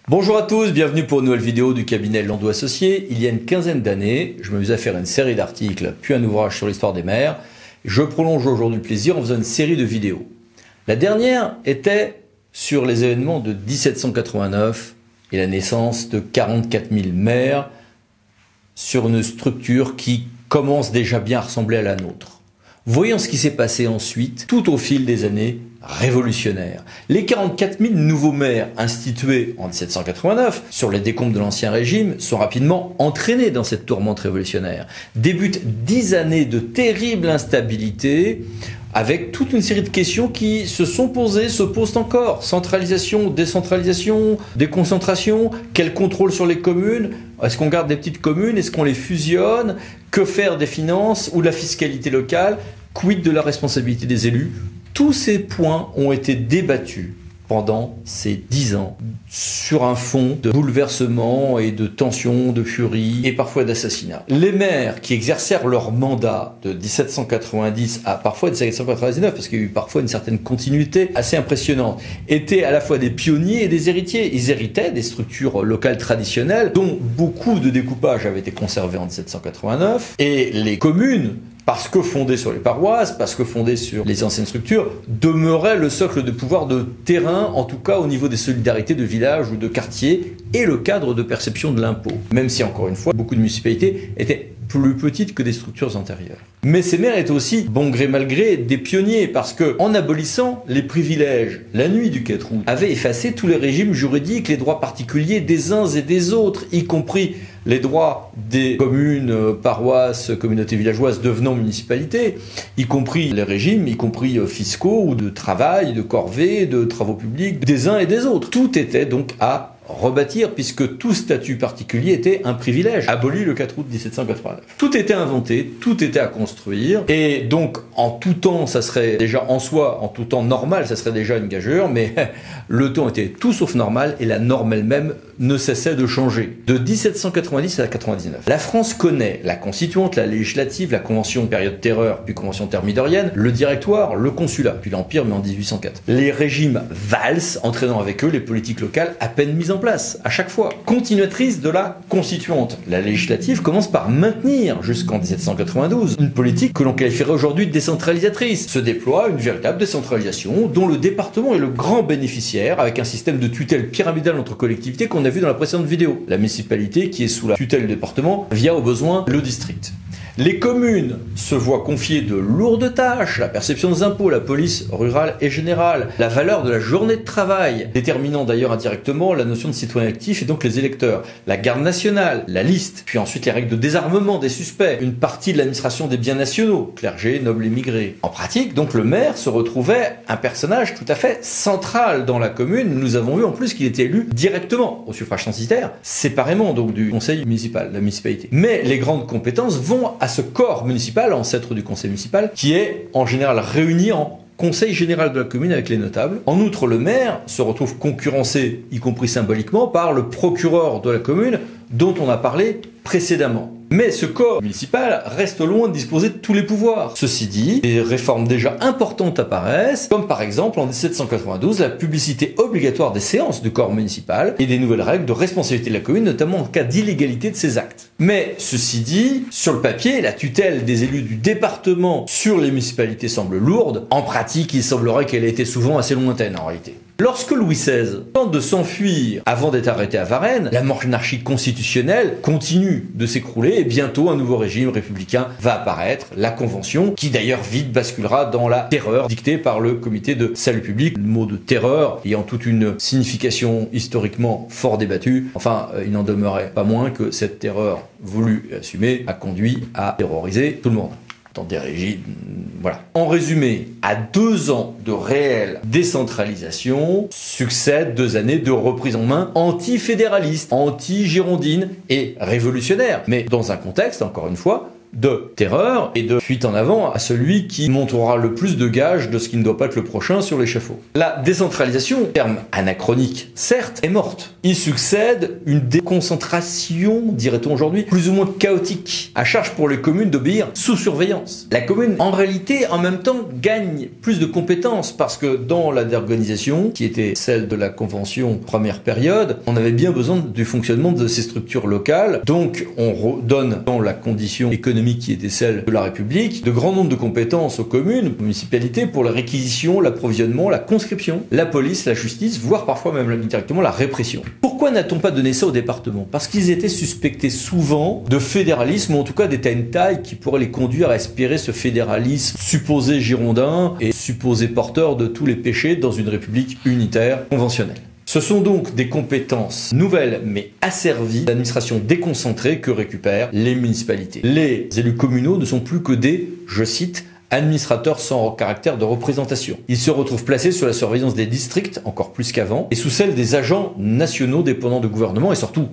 Bonjour à tous, bienvenue pour une nouvelle vidéo du cabinet Landau Associés. Il y a une quinzaine d'années, je m'amusais à faire une série d'articles, puis un ouvrage sur l'histoire des mers. Je prolonge aujourd'hui le plaisir en faisant une série de vidéos. La dernière était sur les événements de 1789 et la naissance de 44 000 maires sur une structure qui commence déjà bien à ressembler à la nôtre. Voyons ce qui s'est passé ensuite, tout au fil des années révolutionnaires. Les 44 000 nouveaux maires institués en 1789 sur les décombres de l'Ancien Régime sont rapidement entraînés dans cette tourmente révolutionnaire. Débutent 10 années de terrible instabilité avec toute une série de questions qui se sont posées, se posent encore. Centralisation, décentralisation, déconcentration, quel contrôle sur les communes? Est-ce qu'on garde des petites communes? Est-ce qu'on les fusionne? Que faire des finances ou de la fiscalité locale? Quid de la responsabilité des élus? Tous ces points ont été débattus pendant ces 10 ans sur un fond de bouleversement et de tension, de furie et parfois d'assassinat. Les maires qui exercèrent leur mandat de 1790 à parfois 1799, parce qu'il y a eu parfois une certaine continuité assez impressionnante, étaient à la fois des pionniers et des héritiers. Ils héritaient des structures locales traditionnelles dont beaucoup de découpages avaient été conservés en 1789 et les communes, parce que fondées sur les paroisses, parce que fondées sur les anciennes structures, demeuraient le socle de pouvoir de terrain, en tout cas au niveau des solidarités de villages ou de quartiers, et le cadre de perception de l'impôt. Même si, encore une fois, beaucoup de municipalités étaient plus petites que des structures antérieures. Mais ces maires étaient aussi, bon gré mal gré, des pionniers, parce que, en abolissant les privilèges, la nuit du 4 août avait effacé tous les régimes juridiques, les droits particuliers des uns et des autres, y compris les droits des communes, paroisses, communautés villageoises devenant municipalités, y compris les régimes, y compris fiscaux ou de travail, de corvée, de travaux publics, des uns et des autres. Tout était donc à rebâtir, puisque tout statut particulier était un privilège, aboli le 4 août 1789. Tout était inventé, tout était à construire, et donc en tout temps, ça serait déjà en soi, en tout temps normal, ça serait déjà une gageure, mais le temps était tout sauf normal, et la norme elle-même ne cessait de changer. De 1790 à 99. La France connaît la constituante, la législative, la convention période terreur, puis convention thermidorienne, le directoire, le consulat, puis l'empire, mais en 1804. Les régimes valsent, entraînant avec eux les politiques locales à peine mises en place, à chaque fois. Continuatrice de la constituante. La législative commence par maintenir, jusqu'en 1792, une politique que l'on qualifierait aujourd'hui de décentralisatrice. Se déploie une véritable décentralisation dont le département est le grand bénéficiaire, avec un système de tutelle pyramidale entre collectivités qu'on a vu dans la précédente vidéo. La municipalité qui est sous la tutelle du département via au besoin le district. Les communes se voient confier de lourdes tâches, la perception des impôts, la police rurale et générale, la valeur de la journée de travail, déterminant d'ailleurs indirectement la notion de citoyen actif et donc les électeurs, la garde nationale, la liste, puis ensuite les règles de désarmement des suspects, une partie de l'administration des biens nationaux, clergé, nobles et migrés. En pratique, donc le maire se retrouvait un personnage tout à fait central dans la commune. Nous avons vu en plus qu'il était élu directement au suffrage censitaire, séparément donc du conseil municipal, la municipalité. Mais les grandes compétences vont à ce corps municipal, ancêtre du conseil municipal, qui est en général réuni en conseil général de la commune avec les notables. En outre, le maire se retrouve concurrencé, y compris symboliquement, par le procureur de la commune dont on a parlé précédemment. Mais ce corps municipal reste loin de disposer de tous les pouvoirs. Ceci dit, des réformes déjà importantes apparaissent, comme par exemple en 1792 la publicité obligatoire des séances du corps municipal et des nouvelles règles de responsabilité de la commune, notamment en cas d'illégalité de ses actes. Mais ceci dit, sur le papier, la tutelle des élus du département sur les municipalités semble lourde. En pratique, il semblerait qu'elle ait été souvent assez lointaine en réalité. Lorsque Louis XVI tente de s'enfuir avant d'être arrêté à Varennes, la monarchie constitutionnelle continue de s'écrouler et bientôt un nouveau régime républicain va apparaître, la Convention, qui d'ailleurs vite basculera dans la terreur dictée par le comité de salut public. Le mot de terreur ayant toute une signification historiquement fort débattue. Enfin, il n'en demeurait pas moins que cette terreur voulue et assumée a conduit à terroriser tout le monde. Dans des régimes, voilà. En résumé, à 2 ans de réelle décentralisation, succèdent 2 années de reprise en main anti-fédéraliste, anti-girondine et révolutionnaire, mais dans un contexte, encore une fois, de terreur et de fuite en avant à celui qui montrera le plus de gages de ce qui ne doit pas être le prochain sur l'échafaud. La décentralisation, terme anachronique certes, est morte. Il succède une déconcentration, dirait-on aujourd'hui, plus ou moins chaotique, à charge pour les communes d'obéir sous surveillance. La commune, en réalité, en même temps, gagne plus de compétences parce que dans la déorganisation, qui était celle de la Convention première période, on avait bien besoin du fonctionnement de ces structures locales. Donc, on donne dans la condition économique qui était celle de la République, de grands nombres de compétences aux communes, aux municipalités pour la réquisition, l'approvisionnement, la conscription, la police, la justice, voire parfois même directement la répression. Pourquoi n'a-t-on pas donné ça au département? Parce qu'ils étaient suspectés souvent de fédéralisme, ou en tout cas d'état une taille qui pourrait les conduire à espérer ce fédéralisme supposé girondin et supposé porteur de tous les péchés dans une république unitaire conventionnelle. Ce sont donc des compétences nouvelles mais asservies d'administration déconcentrée que récupèrent les municipalités. Les élus communaux ne sont plus que des, je cite, administrateurs sans caractère de représentation. Ils se retrouvent placés sous la surveillance des districts, encore plus qu'avant, et sous celle des agents nationaux dépendants de gouvernement et surtout,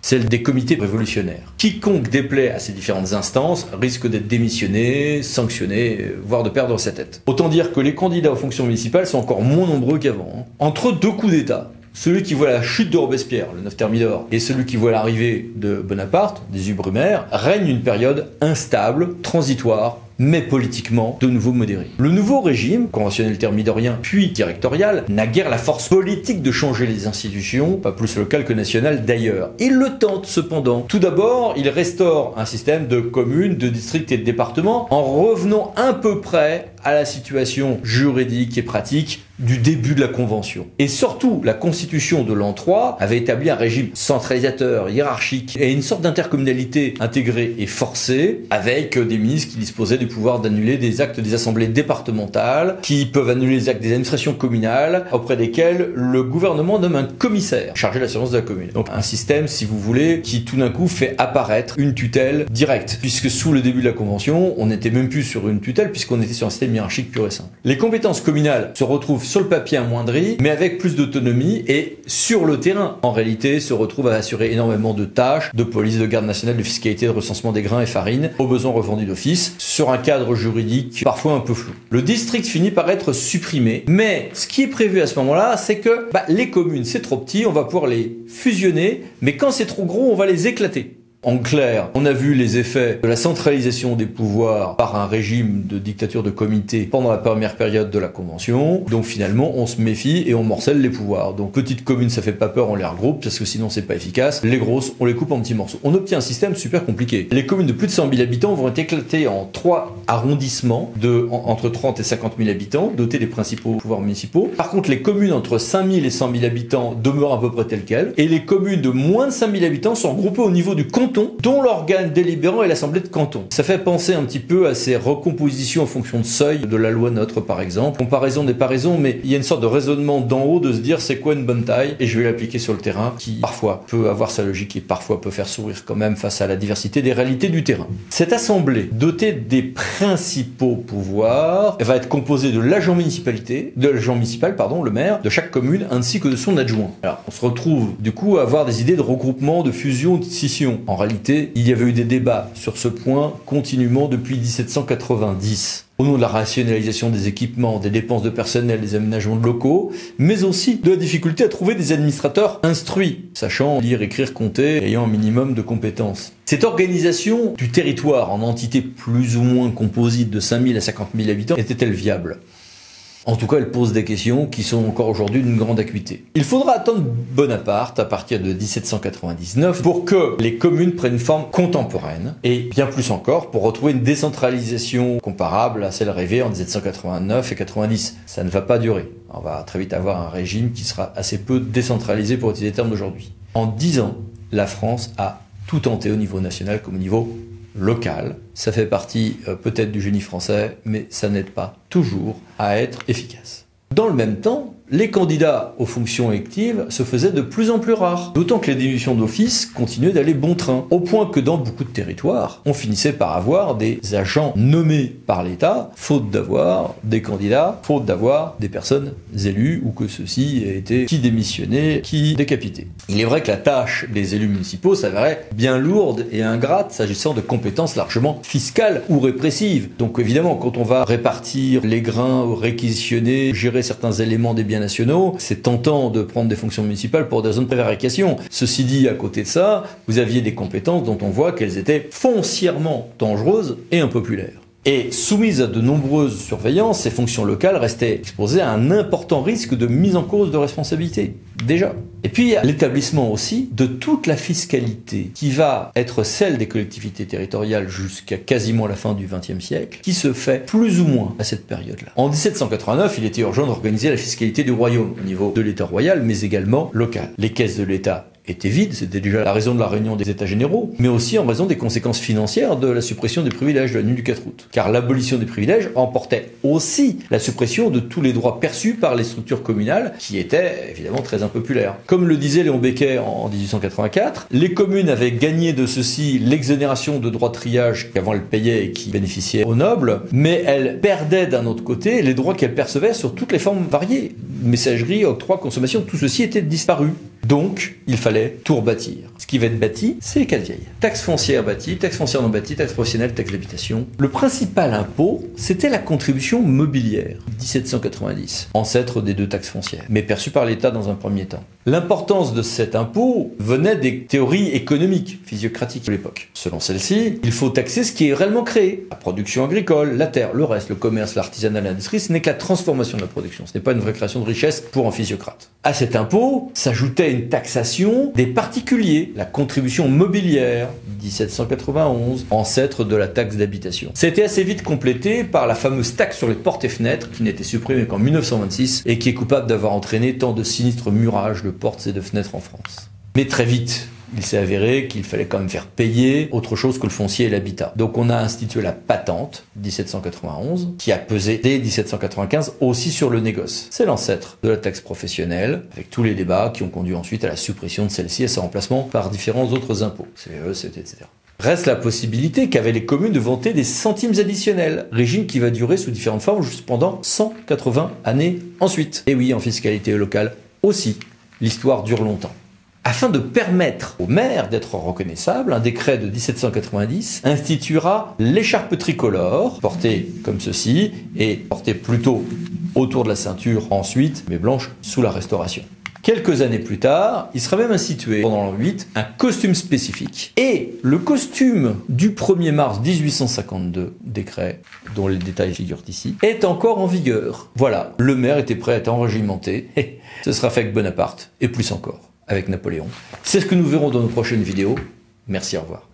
celle des comités révolutionnaires. Quiconque déplaît à ces différentes instances risque d'être démissionné, sanctionné, voire de perdre sa tête. Autant dire que les candidats aux fonctions municipales sont encore moins nombreux qu'avant. Entre deux coups d'État, celui qui voit la chute de Robespierre, le 9 Thermidor, et celui qui voit l'arrivée de Bonaparte, des Brumaire, règne une période instable, transitoire, mais politiquement de nouveau modéré. Le nouveau régime, conventionnel thermidorien puis directorial, n'a guère la force politique de changer les institutions, pas plus locales que nationales d'ailleurs. Il le tente cependant. Tout d'abord, il restaure un système de communes, de districts et de départements en revenant à peu près à la situation juridique et pratique du début de la Convention. Et surtout, la Constitution de l'an 3 avait établi un régime centralisateur, hiérarchique et une sorte d'intercommunalité intégrée et forcée avec des ministres qui disposaient du pouvoir d'annuler des actes des assemblées départementales, qui peuvent annuler les actes des administrations communales, auprès desquels le gouvernement nomme un commissaire chargé de la surveillance de la commune. Donc un système, si vous voulez, qui tout d'un coup fait apparaître une tutelle directe, puisque sous le début de la Convention, on n'était même plus sur une tutelle, puisqu'on était sur un système hiérarchique pur et simple. Les compétences communales se retrouvent sur le papier amoindries, mais avec plus d'autonomie et sur le terrain, en réalité, se retrouvent à assurer énormément de tâches, de police, de garde nationale, de fiscalité, de recensement des grains et farines, aux besoins revendus d'office, sur un cadre juridique parfois un peu flou. Le district finit par être supprimé, mais ce qui est prévu à ce moment-là, c'est que les communes, c'est trop petit, on va pouvoir les fusionner, mais quand c'est trop gros, on va les éclater. En clair, on a vu les effets de la centralisation des pouvoirs par un régime de dictature de comité pendant la première période de la Convention. Donc finalement, on se méfie et on morcelle les pouvoirs. Donc petites communes, ça fait pas peur, on les regroupe parce que sinon c'est pas efficace. Les grosses, on les coupe en petits morceaux. On obtient un système super compliqué. Les communes de plus de 100 000 habitants vont être éclatées en 3 arrondissements entre 30 et 50 000 habitants, dotés des principaux pouvoirs municipaux. Par contre, les communes entre 5 000 et 100 000 habitants demeurent à peu près telles quelles. Et les communes de moins de 5 000 habitants sont regroupées au niveau du canton, dont l'organe délibérant est l'Assemblée de canton. Ça fait penser un petit peu à ces recompositions en fonction de seuil de la loi NOTRe par exemple. Comparaison n'est pas raison, mais il y a une sorte de raisonnement d'en haut de se dire c'est quoi une bonne taille et je vais l'appliquer sur le terrain qui parfois peut avoir sa logique et parfois peut faire sourire quand même face à la diversité des réalités du terrain. Cette assemblée, dotée des principaux pouvoirs, va être composée de l'agent municipal, le maire, de chaque commune ainsi que de son adjoint. Alors on se retrouve du coup à avoir des idées de regroupement, de fusion, de scission. En réalité, il y avait eu des débats sur ce point continuellement depuis 1790. Au nom de la rationalisation des équipements, des dépenses de personnel, des aménagements de locaux, mais aussi de la difficulté à trouver des administrateurs instruits, sachant lire, écrire, compter, ayant un minimum de compétences. Cette organisation du territoire en entités plus ou moins composites de 5 000 à 50 000 habitants était-elle viable ? En tout cas, elle pose des questions qui sont encore aujourd'hui d'une grande acuité. Il faudra attendre Bonaparte à partir de 1799 pour que les communes prennent une forme contemporaine et bien plus encore pour retrouver une décentralisation comparable à celle rêvée en 1789 et 90. Ça ne va pas durer. On va très vite avoir un régime qui sera assez peu décentralisé pour utiliser les termes d'aujourd'hui. En 10 ans, la France a tout tenté au niveau national comme au niveau local. Ça fait partie peut-être du génie français, mais ça n'aide pas toujours à être efficace. Dans le même temps, les candidats aux fonctions électives se faisaient de plus en plus rares. D'autant que les démissions d'office continuaient d'aller bon train, au point que dans beaucoup de territoires, on finissait par avoir des agents nommés par l'État, faute d'avoir des candidats, faute d'avoir des personnes élues, ou que ceux-ci aient été qui démissionnaient, qui décapitaient. Il est vrai que la tâche des élus municipaux s'avérait bien lourde et ingrate s'agissant de compétences largement fiscales ou répressives. Donc évidemment, quand on va répartir les grains ou réquisitionner, gérer certains éléments des biens nationaux, c'est tentant de prendre des fonctions municipales pour des raisons de prévarication. Ceci dit, à côté de ça, vous aviez des compétences dont on voit qu'elles étaient foncièrement dangereuses et impopulaires. Et soumises à de nombreuses surveillances, ces fonctions locales restaient exposées à un important risque de mise en cause de responsabilité, déjà. Et puis il y a l'établissement aussi de toute la fiscalité qui va être celle des collectivités territoriales jusqu'à quasiment la fin du XXe siècle, qui se fait plus ou moins à cette période-là. En 1789, il était urgent d'organiser la fiscalité du royaume au niveau de l'État royal, mais également local. Les caisses de l'État était vide, c'était déjà la raison de la réunion des États généraux, mais aussi en raison des conséquences financières de la suppression des privilèges de la nuit du 4 août. Car l'abolition des privilèges emportait aussi la suppression de tous les droits perçus par les structures communales, qui étaient évidemment très impopulaires. Comme le disait Léon Becquet en 1884, les communes avaient gagné de ceci l'exonération de droits de triage qu'avant elles payaient et qui bénéficiaient aux nobles, mais elles perdaient d'un autre côté les droits qu'elles percevaient sur toutes les formes variées. Messagerie, octroi, consommation, tout ceci était disparu. Donc, il fallait tout rebâtir. Ce qui va être bâti, c'est les 4 vieilles. Taxe foncière bâtie, taxe foncière non bâtie, taxe professionnelle, taxe d'habitation. Le principal impôt, c'était la contribution mobilière, 1790, ancêtre des 2 taxes foncières, mais perçue par l'État dans un premier temps. L'importance de cet impôt venait des théories économiques, physiocratiques de l'époque. Selon celle-ci, il faut taxer ce qui est réellement créé. La production agricole, la terre, le reste, le commerce, l'artisanat, l'industrie, ce n'est que la transformation de la production. Ce n'est pas une vraie création de richesse pour un physiocrate. À cet impôt s'ajoutait une taxation des particuliers, la contribution mobilière, 1791, ancêtre de la taxe d'habitation. C'était assez vite complété par la fameuse taxe sur les portes et fenêtres, qui n'était supprimée qu'en 1926 et qui est coupable d'avoir entraîné tant de sinistres murages de portes et de fenêtres en France. Mais très vite, il s'est avéré qu'il fallait quand même faire payer autre chose que le foncier et l'habitat. Donc on a institué la patente, 1791, qui a pesé dès 1795 aussi sur le négoce. C'est l'ancêtre de la taxe professionnelle, avec tous les débats qui ont conduit ensuite à la suppression de celle-ci et à son remplacement par différents autres impôts, CVE, CT, etc. Reste la possibilité qu'avaient les communes de vanter des centimes additionnels, régime qui va durer sous différentes formes juste pendant 180 années ensuite. Et oui, en fiscalité locale aussi, l'histoire dure longtemps. Afin de permettre aux maires d'être reconnaissables, un décret de 1790 instituera l'écharpe tricolore, portée comme ceci, et portée plutôt autour de la ceinture ensuite, mais blanche sous la Restauration. Quelques années plus tard, il sera même institué, pendant l'an 8, un costume spécifique. Et le costume du 1er mars 1852, décret dont les détails figurent ici, est encore en vigueur. Voilà, le maire était prêt à être enrégimenté, et ce sera fait avec Bonaparte, et plus encore avec Napoléon. C'est ce que nous verrons dans nos prochaines vidéos. Merci, au revoir.